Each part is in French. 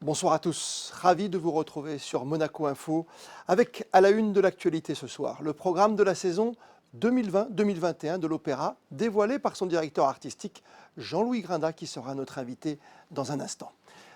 Bonsoir à tous, ravi de vous retrouver sur Monaco Info avec à la une de l'actualité ce soir, le programme de la saison 2020-2021 de l'Opéra dévoilé par son directeur artistique Jean-Louis Grinda qui sera notre invité dans un instant.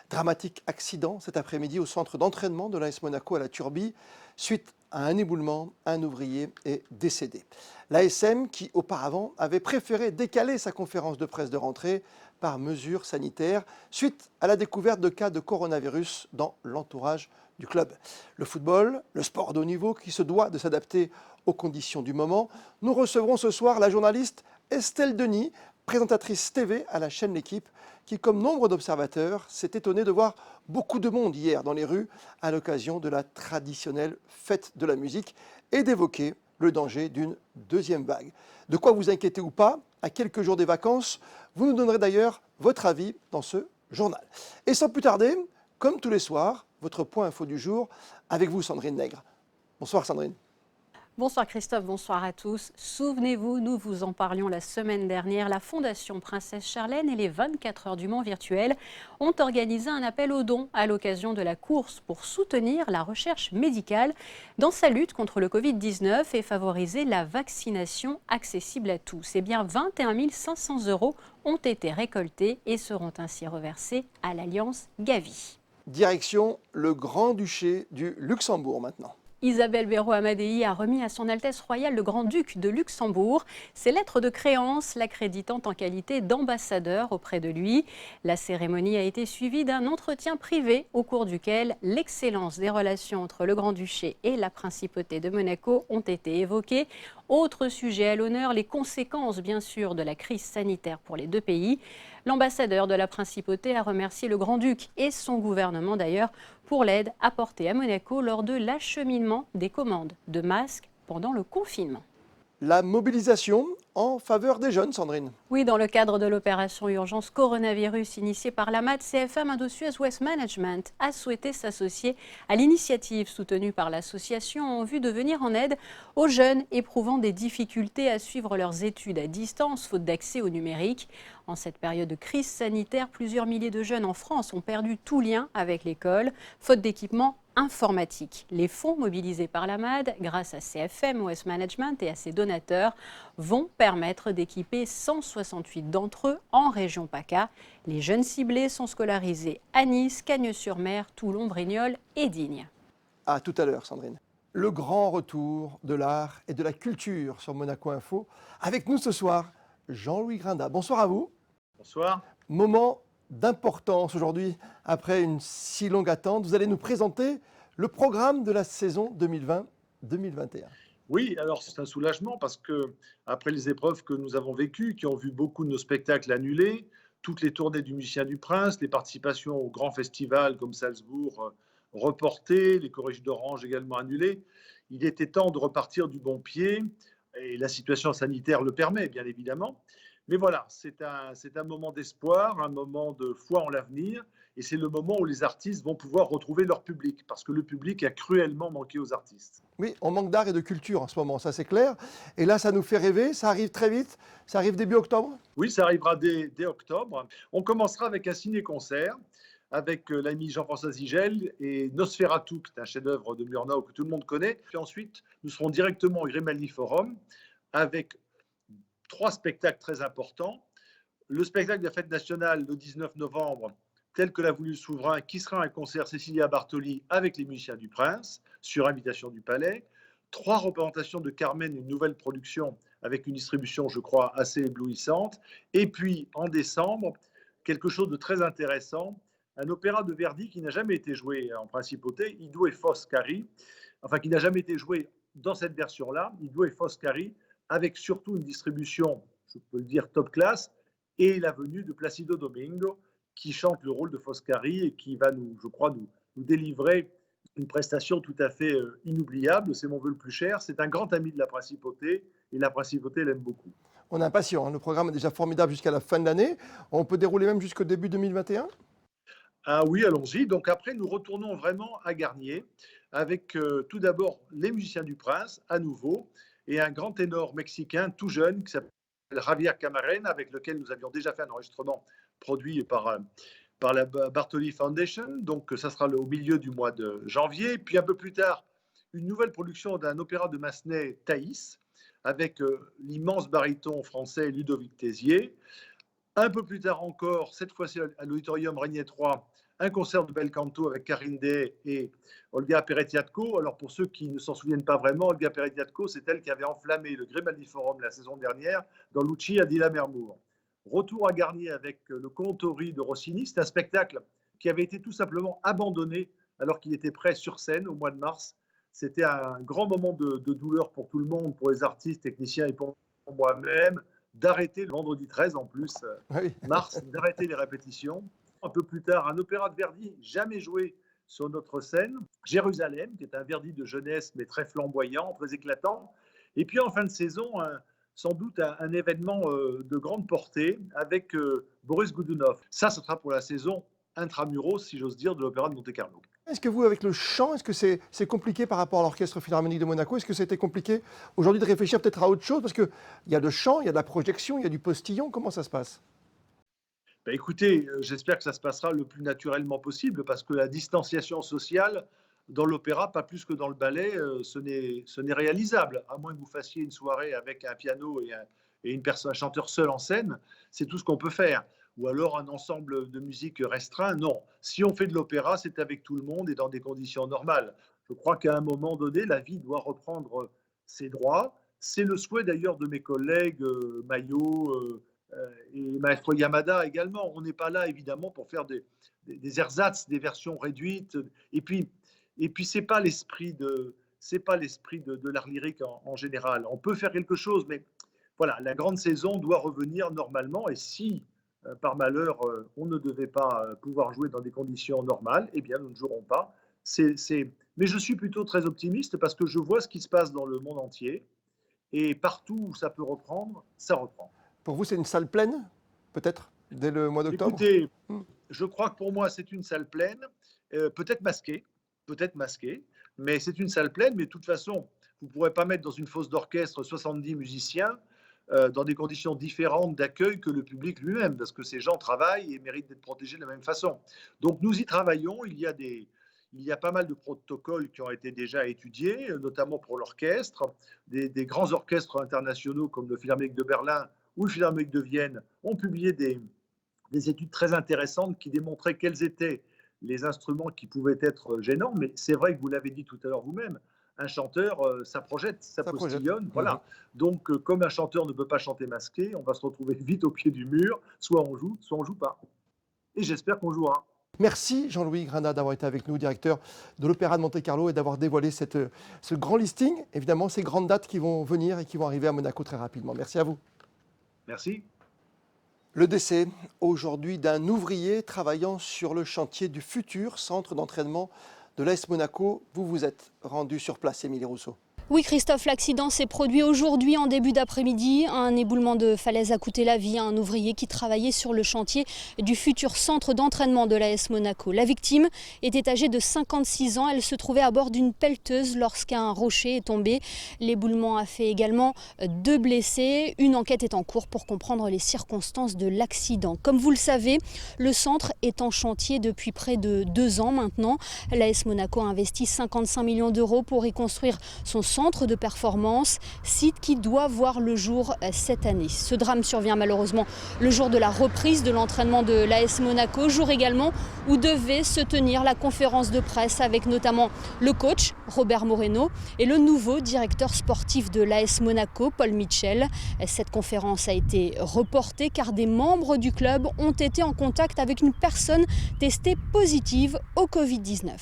Dramatique accident cet après-midi au centre d'entraînement de l'AS Monaco à la Turbie. Suite à un éboulement, un ouvrier est décédé. L'ASM, qui auparavant avait préféré décaler sa conférence de presse de rentrée par mesure sanitaire, suite à la découverte de cas de coronavirus dans l'entourage du club. Le football, le sport de haut niveau qui se doit de s'adapter aux conditions du moment. Nous recevrons ce soir la journaliste Estelle Denis, présentatrice TV à la chaîne L'Équipe, qui, comme nombre d'observateurs, s'est étonnée de voir beaucoup de monde hier dans les rues à l'occasion de la traditionnelle fête de la musique et d'évoquer le danger d'une deuxième vague. De quoi vous inquiéter ou pas, à quelques jours des vacances, vous nous donnerez d'ailleurs votre avis dans ce journal. Et sans plus tarder, comme tous les soirs, votre point info du jour avec vous Sandrine Nègre. Bonsoir Sandrine. Bonsoir Christophe, bonsoir à tous. Souvenez-vous, nous vous en parlions la semaine dernière, la Fondation Princesse Charlène et les 24 heures du Mans virtuelles ont organisé un appel aux dons à l'occasion de la course pour soutenir la recherche médicale dans sa lutte contre le Covid-19 et favoriser la vaccination accessible à tous. Eh bien, 21 500 € ont été récoltés et seront ainsi reversés à l'Alliance Gavi. Direction le Grand-Duché du Luxembourg maintenant. Isabelle Béraud-Amadei a remis à son Altesse royale le Grand-Duc de Luxembourg ses lettres de créance l'accréditant en qualité d'ambassadeur auprès de lui. La cérémonie a été suivie d'un entretien privé au cours duquel l'excellence des relations entre le Grand-Duché et la Principauté de Monaco ont été évoquées. Autre sujet à l'honneur, les conséquences bien sûr de la crise sanitaire pour les deux pays. L'ambassadeur de la Principauté a remercié le Grand-Duc et son gouvernement d'ailleurs pour l'aide apportée à Monaco lors de l'acheminement des commandes de masques pendant le confinement. La mobilisation en faveur des jeunes, Sandrine. Oui, dans le cadre de l'opération urgence coronavirus initiée par la MAD, CFM Indosuez Waste Management a souhaité s'associer à l'initiative soutenue par l'association en vue de venir en aide aux jeunes éprouvant des difficultés à suivre leurs études à distance, faute d'accès au numérique. En cette période de crise sanitaire, plusieurs milliers de jeunes en France ont perdu tout lien avec l'école, faute d'équipement informatique. Les fonds mobilisés par la MAD, grâce à CFM Waste Management et à ses donateurs, vont permettre d'équiper 168 d'entre eux en région PACA. Les jeunes ciblés sont scolarisés à Nice, Cagnes-sur-Mer, Toulon, Brignoles et Digne. À tout à l'heure, Sandrine. Le grand retour de l'art et de la culture sur Monaco Info. Avec nous ce soir, Jean-Louis Grinda. Bonsoir à vous. Bonsoir. Moment d'importance aujourd'hui, après une si longue attente. Vous allez nous présenter le programme de la saison 2020-2021. Oui, alors c'est un soulagement parce que après les épreuves que nous avons vécues, qui ont vu beaucoup de nos spectacles annulés, toutes les tournées du Musicien du Prince, les participations aux grands festivals comme Salzbourg reportées, les Corrèges d'Orange également annulées, il était temps de repartir du bon pied et la situation sanitaire le permet bien évidemment. Mais voilà, c'est un moment d'espoir, un moment de foi en l'avenir, et c'est le moment où les artistes vont pouvoir retrouver leur public, parce que le public a cruellement manqué aux artistes. Oui, on manque d'art et de culture en ce moment, ça c'est clair. Et là, ça nous fait rêver, ça arrive très vite, ça arrive début octobre. Oui, ça arrivera dès octobre. On commencera avec un ciné-concert, avec l'ami Jean-François Zigel et Nosferatu, qui est un chef-d'œuvre de Murnau que tout le monde connaît. Puis ensuite, nous serons directement au Grimaldi Forum, avec 3 spectacles très importants. Le spectacle de la Fête nationale le 19 novembre, tel que l'a voulu le souverain, qui sera un concert Cecilia Bartoli avec les musiciens du Prince, sur invitation du Palais. 3 représentations de Carmen, une nouvelle production avec une distribution, je crois, assez éblouissante. Et puis, en décembre, quelque chose de très intéressant, un opéra de Verdi qui n'a jamais été joué en principauté, Ido et Foscari, enfin qui n'a jamais été joué dans cette version-là, Ido et Foscari, avec surtout une distribution, je peux le dire, top class, et la venue de Placido Domingo, qui chante le rôle de Foscari et qui va nous, je crois, nous délivrer une prestation tout à fait inoubliable. C'est mon vœu le plus cher. C'est un grand ami de la Principauté, et la Principauté l'aime beaucoup. On est impatient, hein. Le programme est déjà formidable jusqu'à la fin de l'année. On peut dérouler même jusqu'au début 2021. Ah oui, allons-y. Donc après, nous retournons vraiment à Garnier, avec tout d'abord les musiciens du Prince, à nouveau, et un grand ténor mexicain tout jeune qui s'appelle Javier Camarena, avec lequel nous avions déjà fait un enregistrement produit par par la Bartoli Foundation. Donc, ça sera au milieu du mois de janvier. Puis, un peu plus tard, une nouvelle production d'un opéra de Massenet, Thaïs, avec l'immense baryton français Ludovic Tézier. Un peu plus tard encore, cette fois-ci à l'auditorium Régnier 3, un concert de bel canto avec Karine Day et Olga Peretiatko. Alors pour ceux qui ne s'en souviennent pas vraiment, Olga Peretiatko, c'est elle qui avait enflammé le Grimaldi Forum la saison dernière dans Lucia di Lammermoor. Retour à Garnier avec le Contori de Rossini. C'est un spectacle qui avait été tout simplement abandonné alors qu'il était prêt sur scène au mois de mars. C'était un grand moment de douleur pour tout le monde, pour les artistes, techniciens et pour moi-même, d'arrêter le vendredi 13 en plus, mars, d'arrêter les répétitions. Un peu plus tard, un opéra de Verdi jamais joué sur notre scène, Jérusalem, qui est un Verdi de jeunesse mais très flamboyant, très éclatant. Et puis en fin de saison, sans doute un événement de grande portée avec Boris Godunov. Ça, ce sera pour la saison intramuros, si j'ose dire, de l'Opéra de Monte-Carlo. Est-ce que vous, avec le chant, est-ce que c'est compliqué par rapport à l'Orchestre Philharmonique de Monaco? Est-ce que c'était compliqué aujourd'hui de réfléchir peut-être à autre chose? Parce qu'il y a le chant, il y a de la projection, il y a du postillon. Comment ça se passe? Ben écoutez, j'espère que ça se passera le plus naturellement possible parce que la distanciation sociale dans l'opéra, pas plus que dans le ballet, ce n'est réalisable. À moins que vous fassiez une soirée avec un piano et un chanteur seul en scène, c'est tout ce qu'on peut faire. Ou alors un ensemble de musique restreint, non. Si on fait de l'opéra, c'est avec tout le monde et dans des conditions normales. Je crois qu'à un moment donné, la vie doit reprendre ses droits. C'est le souhait d'ailleurs de mes collègues Maillot, et Maestro Yamada également. On n'est pas là, évidemment, pour faire des ersatz, des versions réduites. Et puis c'est pas l'esprit de l'art lyrique en général. On peut faire quelque chose, mais voilà, la grande saison doit revenir normalement. Et si, par malheur, on ne devait pas pouvoir jouer dans des conditions normales, eh bien, nous ne jouerons pas. Mais je suis plutôt très optimiste parce que je vois ce qui se passe dans le monde entier. Et partout où ça peut reprendre, ça reprend. Pour vous, c'est une salle pleine, peut-être, dès le mois d'octobre? Écoutez, je crois que pour moi, c'est une salle pleine, peut-être masquée, mais c'est une salle pleine. Mais de toute façon, vous ne pourrez pas mettre dans une fosse d'orchestre 70 musiciens dans des conditions différentes d'accueil que le public lui-même, parce que ces gens travaillent et méritent d'être protégés de la même façon. Donc nous y travaillons, il y a pas mal de protocoles qui ont été déjà étudiés, notamment pour l'orchestre. Des grands orchestres internationaux comme le Philharmonique de Berlin ou le Philharmonique de Vienne ont publié des études très intéressantes qui démontraient quels étaient les instruments qui pouvaient être gênants. Mais c'est vrai que vous l'avez dit tout à l'heure vous-même, un chanteur, ça projette, ça postillonne. Voilà. Donc, comme un chanteur ne peut pas chanter masqué, on va se retrouver vite au pied du mur. Soit on joue, soit on ne joue pas. Et j'espère qu'on jouera. Merci Jean-Louis Grinda d'avoir été avec nous, directeur de l'Opéra de Monte-Carlo, et d'avoir dévoilé ce grand listing, évidemment ces grandes dates qui vont venir et qui vont arriver à Monaco très rapidement. Merci à vous. Merci. Le décès aujourd'hui d'un ouvrier travaillant sur le chantier du futur centre d'entraînement de l'AS Monaco. Vous vous êtes rendu sur place, Émilie Rousseau. Oui Christophe, l'accident s'est produit aujourd'hui en début d'après-midi. Un éboulement de falaise a coûté la vie à un ouvrier qui travaillait sur le chantier du futur centre d'entraînement de l'AS Monaco. La victime était âgée de 56 ans. Elle se trouvait à bord d'une pelleteuse lorsqu'un rocher est tombé. L'éboulement a fait également 2 blessés. Une enquête est en cours pour comprendre les circonstances de l'accident. Comme vous le savez, le centre est en chantier depuis près de 2 ans maintenant. L'AS Monaco a investi 55 millions d'euros pour y construire son centre de performance, site qui doit voir le jour cette année. Ce drame survient malheureusement le jour de la reprise de l'entraînement de l'AS Monaco, jour également où devait se tenir la conférence de presse avec notamment le coach Robert Moreno et le nouveau directeur sportif de l'AS Monaco, Paul Mitchell. Cette conférence a été reportée car des membres du club ont été en contact avec une personne testée positive au Covid-19.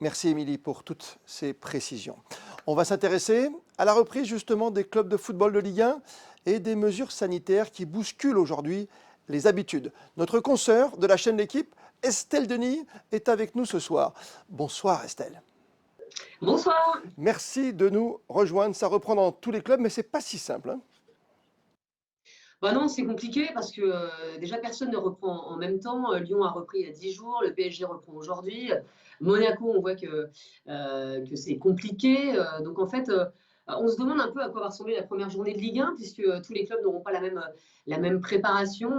Merci Émilie pour toutes ces précisions. On va s'intéresser à la reprise justement des clubs de football de Ligue 1 et des mesures sanitaires qui bousculent aujourd'hui les habitudes. Notre consoeur de la chaîne L'Équipe, Estelle Denis, est avec nous ce soir. Bonsoir Estelle. Bonsoir. Merci de nous rejoindre. Ça reprend dans tous les clubs, mais ce n'est pas si simple. Bah non, c'est compliqué parce que déjà personne ne reprend en même temps. Lyon a repris il y a 10 jours, le PSG reprend aujourd'hui. Monaco, on voit que c'est compliqué. Donc en fait, on se demande un peu à quoi va ressembler la première journée de Ligue 1 puisque tous les clubs n'auront pas la même préparation.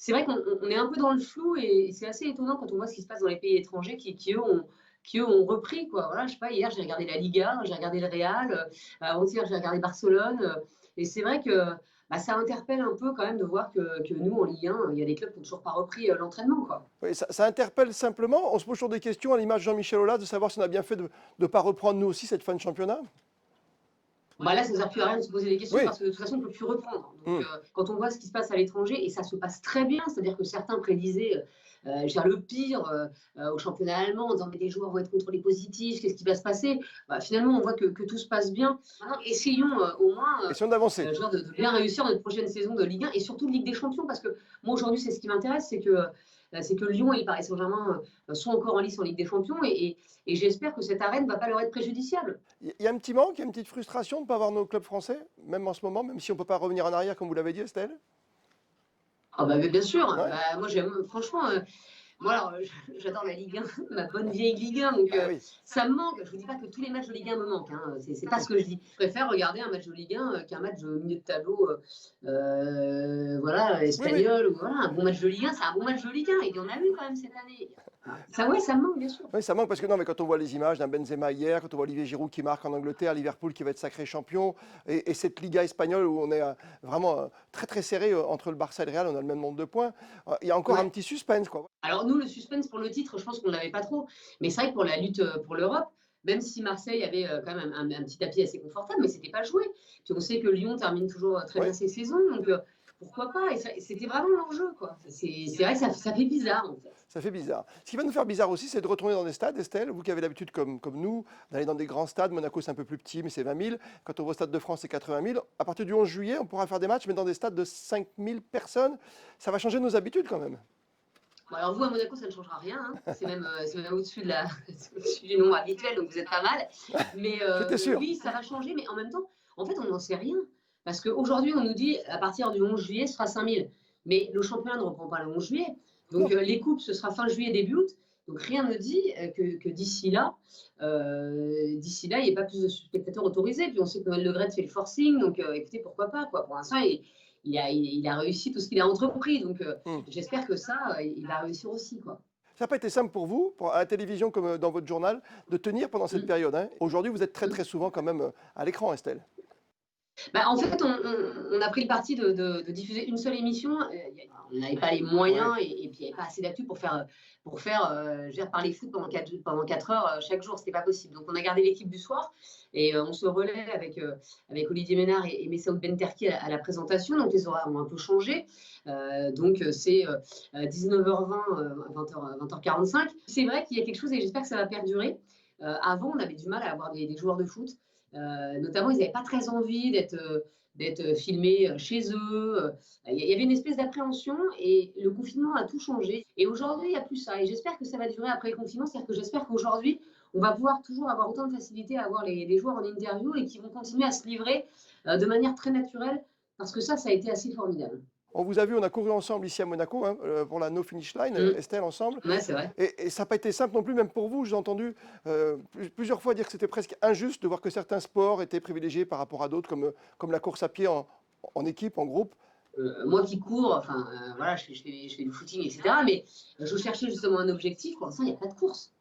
c'est vrai qu'on est un peu dans le flou et c'est assez étonnant quand on voit ce qui se passe dans les pays étrangers qui eux ont repris quoi. Voilà, je sais pas, hier j'ai regardé la Liga, j'ai regardé le Real, avant-hier j'ai regardé Barcelone, et c'est vrai que bah, ça interpelle un peu quand même de voir que nous en Ligue 1, il y a des clubs qui n'ont toujours pas repris l'entraînement quoi. Oui, ça interpelle simplement. On se pose toujours des questions à l'image de Jean-Michel Aulas, de savoir si on a bien fait de ne pas reprendre nous aussi cette fin de championnat. Bah là, ça ne sert plus à rien de se poser des questions Oui. parce que de toute façon, on ne peut plus reprendre. Donc, quand on voit ce qui se passe à l'étranger, et ça se passe très bien, c'est-à-dire que certains prédisaient le pire au championnat allemand en disant mais les joueurs vont être contrôlés positifs, qu'est-ce qui va se passer? Bah, finalement, on voit que tout se passe bien. Maintenant, essayons au moins Essayons d'avancer. de bien réussir notre prochaine saison de Ligue 1 et surtout de Ligue des Champions parce que moi, aujourd'hui, c'est ce qui m'intéresse, c'est que Lyon et le Paris Saint-Germain sont encore en lice en Ligue des Champions et j'espère que cette arène ne va pas leur être préjudiciable. Il y a un petit manque, il y a une petite frustration de ne pas avoir nos clubs français, même en ce moment, même si on ne peut pas revenir en arrière, comme vous l'avez dit, Estelle. Ah bah, bien sûr, Ouais. bah, moi j'aime franchement, moi alors j'adore la Ligue 1, ma bonne vieille Ligue 1, donc Ah oui. ça me manque. Je vous dis pas que tous les matchs de Ligue 1 me manquent, hein, c'est pas ce que je dis. Je préfère regarder un match de Ligue 1 qu'un match au milieu de tableau, voilà, espagnol, ou voilà, un bon match de Ligue 1, c'est un bon match de Ligue 1, il y en a eu quand même cette année. Ça, ouais, ça me manque, bien sûr. Oui, ça manque parce que non, mais quand on voit les images d'un Benzema hier, quand on voit Olivier Giroud qui marque en Angleterre, Liverpool qui va être sacré champion, et cette Liga espagnole où on est vraiment très très serré entre le Barça et le Real, on a le même nombre de points, il y a encore Ouais. un petit suspense, quoi. Alors nous, le suspense pour le titre, je pense qu'on ne l'avait pas trop. Mais c'est vrai que pour la lutte pour l'Europe, même si Marseille avait quand même un petit tapis assez confortable, mais ce n'était pas joué. Puis on sait que Lyon termine toujours très bien Ouais. ses saisons, donc pourquoi pas? Et c'était vraiment l'enjeu, quoi. C'est vrai que ça fait bizarre, en fait. Ça fait bizarre. Ce qui va nous faire bizarre aussi, c'est de retourner dans des stades, Estelle, vous qui avez l'habitude, comme nous, d'aller dans des grands stades. Monaco, c'est un peu plus petit, mais c'est 20 000. Quand on va au Stade de France, c'est 80 000. À partir du 11 juillet, on pourra faire des matchs, mais dans des stades de 5 000 personnes. Ça va changer nos habitudes quand même. Bon, alors vous, à Monaco, ça ne changera rien. Hein. C'est même au-dessus au-dessus du nombre habituel, donc vous êtes pas mal. Mais J'étais sûr. oui, ça va changer, mais en même temps, en fait, on n'en sait rien. Parce qu'aujourd'hui, on nous dit, à partir du 11 juillet, ce sera 5 000. Mais le championnat ne reprend pas le 11 juillet. Donc les coupes, ce sera fin juillet, début août. Donc rien ne dit que d'ici là, il n'y ait pas plus de spectateurs autorisés. Puis on sait que Noël Le Graët fait le forcing. Donc écoutez, pourquoi pas quoi. Pour l'instant, il a réussi tout ce qu'il a entrepris. Donc j'espère que ça, il va réussir aussi, quoi. Ça n'a pas été simple pour vous, à la télévision comme dans votre journal, de tenir pendant cette période. Hein. Aujourd'hui, vous êtes très très souvent quand même à l'écran, Estelle. Bah, en fait, on a pris le parti de diffuser une seule émission. On n'avait pas les moyens et puis il n'y avait pas assez d'actu pour faire parler foot pendant 4 heures chaque jour. Ce n'était pas possible. Donc, on a gardé l'équipe du soir et on se relaie avec Olivier Ménard et Messaoud Benterki à la présentation. Donc, les horaires ont un peu changé. Donc, c'est 19h20, 20h45. C'est vrai qu'il y a quelque chose et j'espère que ça va perdurer. Avant, on avait du mal à avoir des joueurs de foot. Notamment, ils n'avaient pas très envie d'être filmés chez eux. Il y avait une espèce d'appréhension et le confinement a tout changé. Et aujourd'hui, il n'y a plus ça. Et j'espère que ça va durer après le confinement. C'est-à-dire que j'espère qu'aujourd'hui, on va pouvoir toujours avoir autant de facilité à avoir les joueurs en interview et qui vont continuer à se livrer de manière très naturelle parce que ça a été assez formidable. On vous a vu, on a couru ensemble ici à Monaco hein, pour la No Finish Line, Estelle, ensemble. Ouais, c'est vrai. Et ça n'a pas été simple non plus, même pour vous. J'ai entendu plusieurs fois dire que c'était presque injuste de voir que certains sports étaient privilégiés par rapport à d'autres, comme la course à pied en équipe, en groupe. Moi qui cours, enfin, voilà, je fais du footing, etc. Mais je cherchais justement un objectif. Pour l'instant, il n'y a pas de course.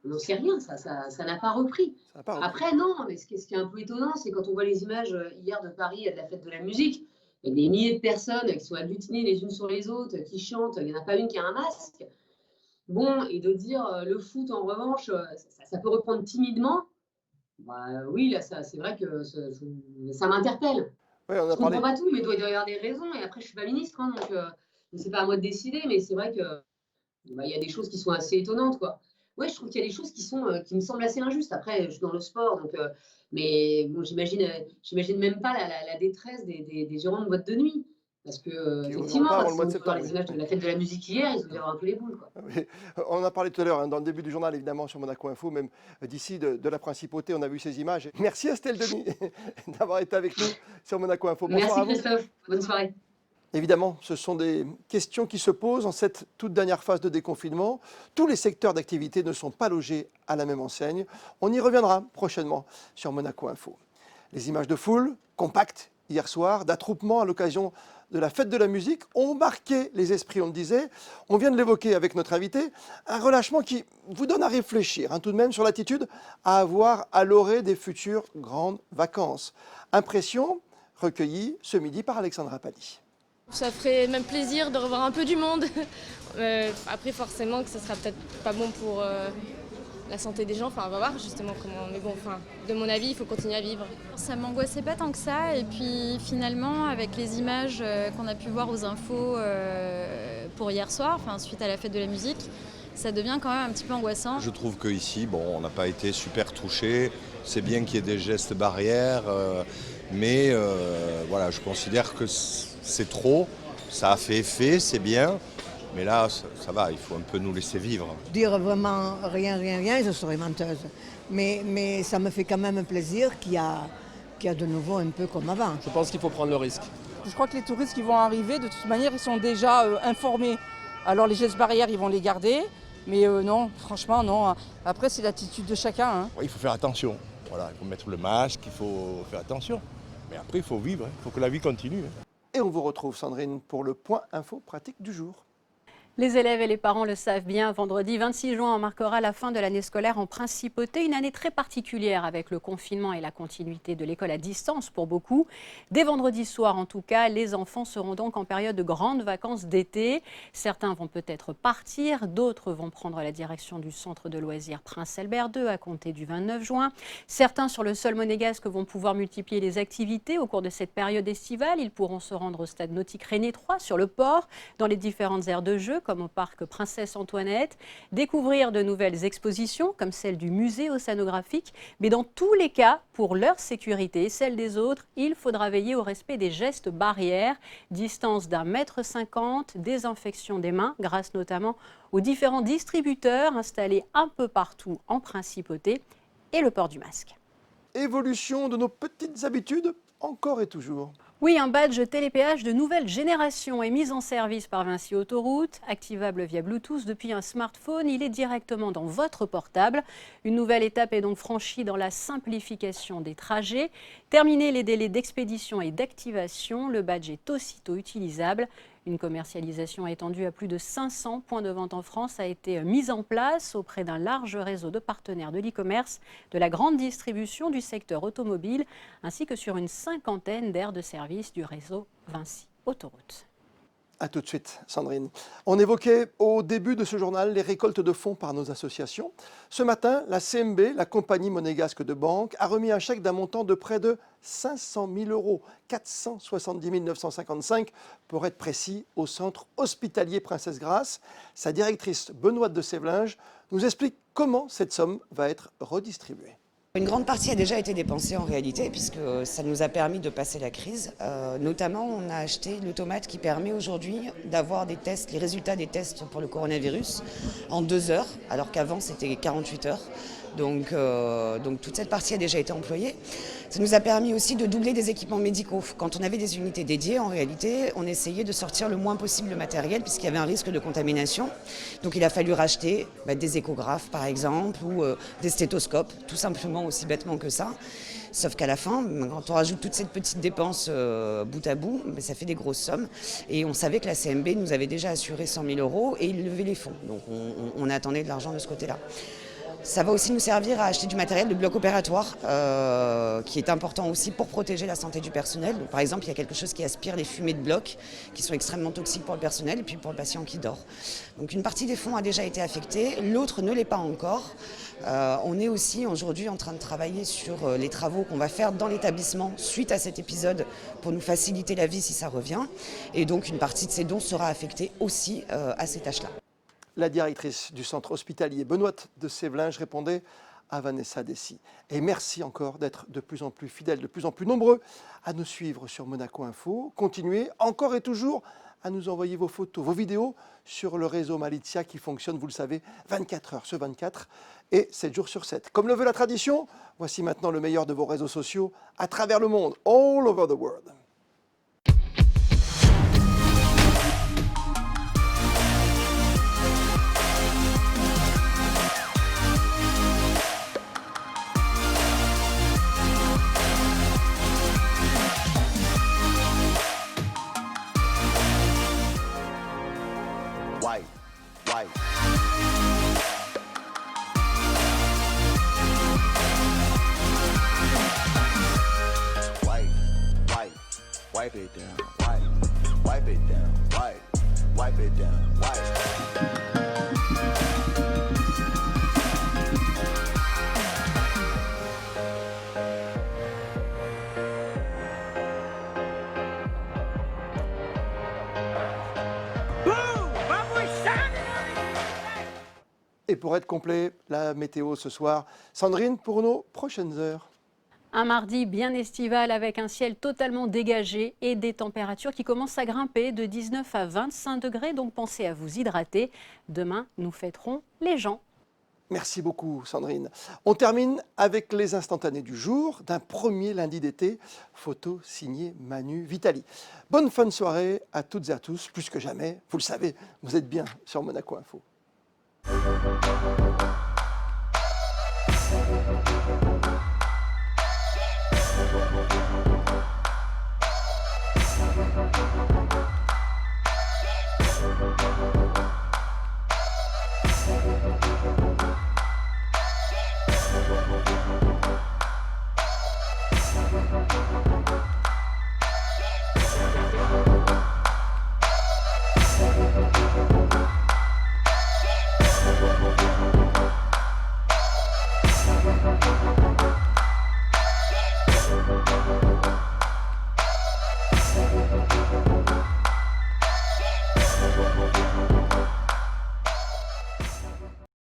On n'en sait rien, ça n'a pas repris. Ça n'a pas repris. Après, non, mais ce qui est un peu étonnant, c'est quand on voit les images hier de Paris, de la fête de la musique, il y a des milliers de personnes qui sont agglutinées les unes sur les autres, qui chantent, il n'y en a pas une qui a un masque. Bon, et de dire le foot, en revanche, ça peut reprendre timidement, bah, oui, là, c'est vrai que ça m'interpelle. Ouais, on a Je parlé. comprends pas tout, mais il doit y avoir des raisons. Et après, je suis pas ministre, hein, donc c'est pas à moi de décider, mais c'est vrai que il y a des choses qui sont assez étonnantes, quoi. Ouais, je trouve qu'il y a des choses qui me semblent assez injustes. Après, je suis dans le sport, donc, mais bon, j'imagine même pas la détresse des gérants de boîte de nuit. Parce que, Qui effectivement, reviendront pas avant le quand mois de on voit septembre, les oui. images de la fête de la musique hier, ils ont dû avoir un peu les boules, quoi. Oui. On en a parlé tout à l'heure, hein, dans le début du journal, évidemment, sur Monaco Info, même d'ici, de la Principauté, on a vu ces images. Merci Estelle Denis d'avoir été avec nous sur Monaco Info. Bonsoir Merci à vous. Christophe, bonne soirée. Évidemment, ce sont des questions qui se posent en cette toute dernière phase de déconfinement. Tous les secteurs d'activité ne sont pas logés à la même enseigne. On y reviendra prochainement sur Monaco Info. Les images de foule, compactes hier soir, d'attroupement à l'occasion de la fête de la musique ont marqué les esprits, on le disait. On vient de l'évoquer avec notre invité, un relâchement qui vous donne à réfléchir tout de même sur l'attitude à avoir à l'orée des futures grandes vacances. Impression recueillie ce midi par Alexandra Pally. Ça ferait même plaisir de revoir un peu du monde. Après, forcément, que ce sera peut-être pas bon pour la santé des gens. Enfin, on va voir justement comment. Mais bon, enfin, de mon avis, il faut continuer à vivre. Ça m'angoissait pas tant que ça. Et puis finalement, avec les images qu'on a pu voir aux infos pour hier soir, enfin, suite à la fête de la musique, ça devient quand même un petit peu angoissant. Je trouve qu'ici, on n'a pas été super touchés. C'est bien qu'il y ait des gestes barrières, mais voilà, je considère que c'est trop. Ça a fait effet, c'est bien. Mais là, ça va, il faut un peu nous laisser vivre. Dire vraiment rien, je serais menteuse. Mais ça me fait quand même plaisir qu'il y a de nouveau un peu comme avant. Je pense qu'il faut prendre le risque. Je crois que les touristes qui vont arriver, de toute manière, ils sont déjà informés. Alors les gestes barrières, ils vont les garder. Mais non, franchement, non. Après, c'est l'attitude de chacun. Hein. Il faut faire attention. Voilà, il faut mettre le masque, il faut faire attention. Mais après, il faut vivre, il faut que la vie continue. Et on vous retrouve, Sandrine, pour le point info pratique du jour. Les élèves et les parents le savent bien, vendredi 26 juin, on marquera la fin de l'année scolaire en principauté, une année très particulière avec le confinement et la continuité de l'école à distance pour beaucoup. Dès vendredi soir en tout cas, les enfants seront donc en période de grandes vacances d'été. Certains vont peut-être partir, d'autres vont prendre la direction du centre de loisirs Prince Albert II à compter du 29 juin. Certains sur le sol monégasque vont pouvoir multiplier les activités au cours de cette période estivale. Ils pourront se rendre au stade nautique René III, sur le port, dans les différentes aires de jeu, comme au parc Princesse Antoinette, découvrir de nouvelles expositions comme celle du musée océanographique, mais dans tous les cas, pour leur sécurité et celle des autres, il faudra veiller au respect des gestes barrières, distance d'1,50 m, désinfection des mains, grâce notamment aux différents distributeurs installés un peu partout en principauté, et le port du masque. Évolution de nos petites habitudes, encore et toujours. Oui, un badge télépéage de nouvelle génération est mis en service par Vinci Autoroute. Activable via Bluetooth depuis un smartphone, il est directement dans votre portable. Une nouvelle étape est donc franchie dans la simplification des trajets. Terminez les délais d'expédition et d'activation, le badge est aussitôt utilisable. Une commercialisation étendue à plus de 500 points de vente en France a été mise en place auprès d'un large réseau de partenaires de l'e-commerce, de la grande distribution du secteur automobile, ainsi que sur une cinquantaine d'aires de service du réseau Vinci Autoroute. A tout de suite, Sandrine. On évoquait au début de ce journal les récoltes de fonds par nos associations. Ce matin, la CMB, la compagnie monégasque de banque, a remis un chèque d'un montant de près de 500 000 €, 470 955 pour être précis, au centre hospitalier Princesse Grace. Sa directrice Benoîte de Sévlinges nous explique comment cette somme va être redistribuée. Une grande partie a déjà été dépensée en réalité puisque ça nous a permis de passer la crise. Notamment, on a acheté l'automate qui permet aujourd'hui d'avoir des tests, les résultats des tests pour le coronavirus en 2 heures, alors qu'avant c'était 48 heures. Donc toute cette partie a déjà été employée. Ça nous a permis aussi de doubler des équipements médicaux. Quand on avait des unités dédiées, en réalité, on essayait de sortir le moins possible le matériel puisqu'il y avait un risque de contamination. Donc il a fallu racheter des échographes par exemple ou des stéthoscopes, tout simplement aussi bêtement que ça. Sauf qu'à la fin, quand on rajoute toute cette petite dépense bout à bout, ça fait des grosses sommes. Et on savait que la CMB nous avait déjà assuré 100 000 € et il levait les fonds. Donc on attendait de l'argent de ce côté-là. Ça va aussi nous servir à acheter du matériel de bloc opératoire qui est important aussi pour protéger la santé du personnel. Donc, par exemple, il y a quelque chose qui aspire les fumées de bloc qui sont extrêmement toxiques pour le personnel et puis pour le patient qui dort. Donc une partie des fonds a déjà été affectée, l'autre ne l'est pas encore. On est aussi aujourd'hui en train de travailler sur les travaux qu'on va faire dans l'établissement suite à cet épisode pour nous faciliter la vie si ça revient. Et donc une partie de ces dons sera affectée aussi à ces tâches-là. La directrice du centre hospitalier Benoîte de Sévlinges répondait à Vanessa Dessy. Et merci encore d'être de plus en plus fidèles, de plus en plus nombreux à nous suivre sur Monaco Info. Continuez encore et toujours à nous envoyer vos photos, vos vidéos sur le réseau Malizia qui fonctionne, vous le savez, 24 heures sur 24 et 7 jours sur 7. Comme le veut la tradition, voici maintenant le meilleur de vos réseaux sociaux à travers le monde, all over the world. wipe it down, wipe it down, wipe it down, Et pour être complet, la météo ce soir. Sandrine, pour nos prochaines heures. Un mardi bien estival avec un ciel totalement dégagé et des températures qui commencent à grimper de 19 à 25 degrés. Donc pensez à vous hydrater. Demain, nous fêterons les gens. Merci beaucoup Sandrine. On termine avec les instantanés du jour d'un premier lundi d'été. Photo signée Manu Vitali. Bonne fin de soirée à toutes et à tous. Plus que jamais, vous le savez, vous êtes bien sur Monaco Info.